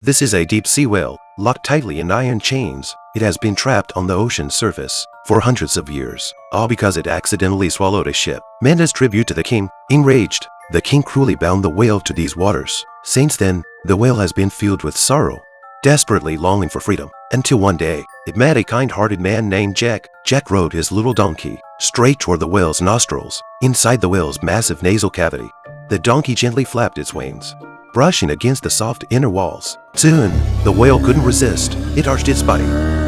This is a deep-sea whale, locked tightly in iron chains. It has been trapped on the ocean surface for hundreds of years, all because it accidentally swallowed a ship. Meant as tribute to the king. Enraged, the king cruelly bound the whale to these waters. Since then, the whale has been filled with sorrow, desperately longing for freedom, until one day, it met a kind-hearted man named Jack. Jack rode his little donkey straight toward the whale's nostrils. Inside the whale's massive nasal cavity, the donkey gently flapped its wings, brushing against the soft inner walls. Soon, the whale couldn't resist. It arched its body,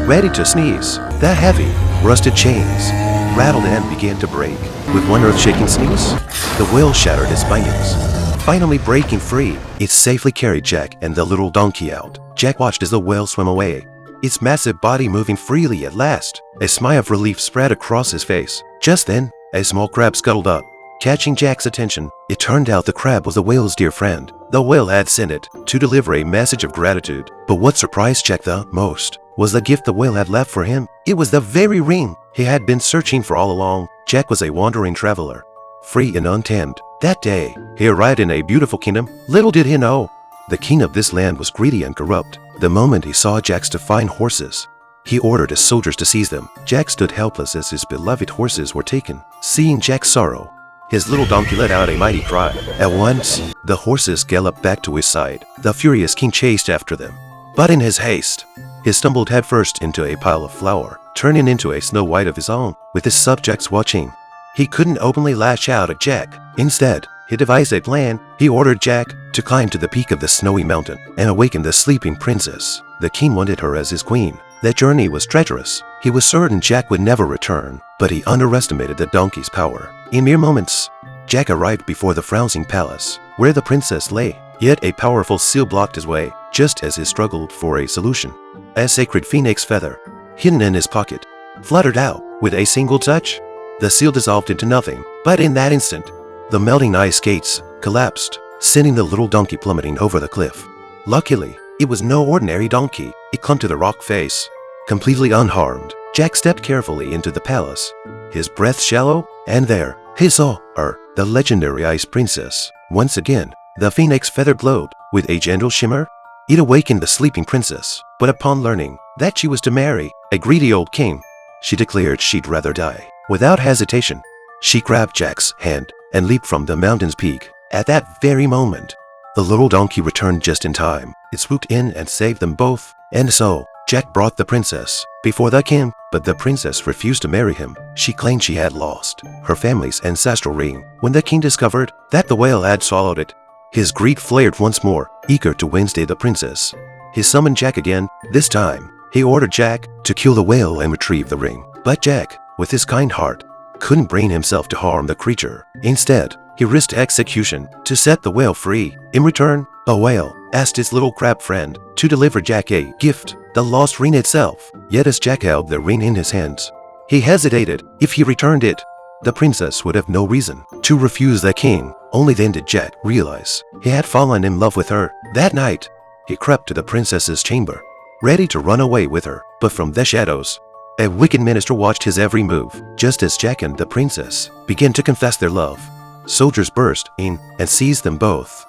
ready to sneeze. The heavy, rusted chains rattled and began to break. With one earth-shaking sneeze, the whale shattered its bindings. Finally breaking free, it safely carried Jack and the little donkey out. Jack watched as the whale swam away, its massive body moving freely at last. A smile of relief spread across his face. Just then, a small crab scuttled up, catching Jack's attention. It turned out the crab was the whale's dear friend. The whale had sent it to deliver a message of gratitude. But what surprised Jack the most was the gift the whale had left for him. It was the very ring he had been searching for all along. Jack was a wandering traveler, free and untamed. That day, he arrived in a beautiful kingdom. Little did he know, the king of this land was greedy and corrupt. The moment he saw Jack's fine horses, he ordered his soldiers to seize them. Jack stood helpless as his beloved horses were taken. Seeing Jack's sorrow, his little donkey let out a mighty cry. At once, the horses galloped back to his side. The furious king chased after them, but in his haste, he stumbled headfirst into a pile of flour, turning into a Snow White of his own. With his subjects watching, he couldn't openly lash out at Jack. Instead, he devised a plan. He ordered Jack to climb to the peak of the snowy mountain and awaken the sleeping princess. The king wanted her as his queen. That journey was treacherous. He was certain Jack would never return, but he underestimated the donkey's power. In mere moments, Jack arrived before the frowning palace, where the princess lay. Yet a powerful seal blocked his way, just as he struggled for a solution. A sacred phoenix feather, hidden in his pocket, fluttered out. With a single touch, the seal dissolved into nothing. But in that instant, the melting ice gates collapsed, sending the little donkey plummeting over the cliff. Luckily, it was no ordinary donkey. It clung to the rock face, completely unharmed. Jack stepped carefully into the palace, his breath shallow, and there he saw her, the legendary Ice Princess. Once again, the phoenix feather glowed with a gentle shimmer. It awakened the sleeping princess, but upon learning that she was to marry a greedy old king, she declared she'd rather die. Without hesitation, she grabbed Jack's hand and leaped from the mountain's peak. At that very moment, the little donkey returned just in time. It swooped in and saved them both. And so, Jack brought the princess before the king, but the princess refused to marry him. She claimed she had lost her family's ancestral ring. When the king discovered that the whale had swallowed it, his greed flared once more. Eager to win-stay the princess, he summoned Jack again. This time, he ordered Jack to kill the whale and retrieve the ring. But Jack, with his kind heart, couldn't bring himself to harm the creature. Instead, he risked execution to set the whale free. In return, the whale asked his little crab friend to deliver Jack a gift, the lost ring itself. Yet as Jack held the ring in his hands, he hesitated. If he returned it, the princess would have no reason to refuse the king. Only then did Jack realize he had fallen in love with her. That night, he crept to the princess's chamber, ready to run away with her. But from the shadows, a wicked minister watched his every move. Just as Jack and the princess began to confess their love, soldiers burst in and seized them both.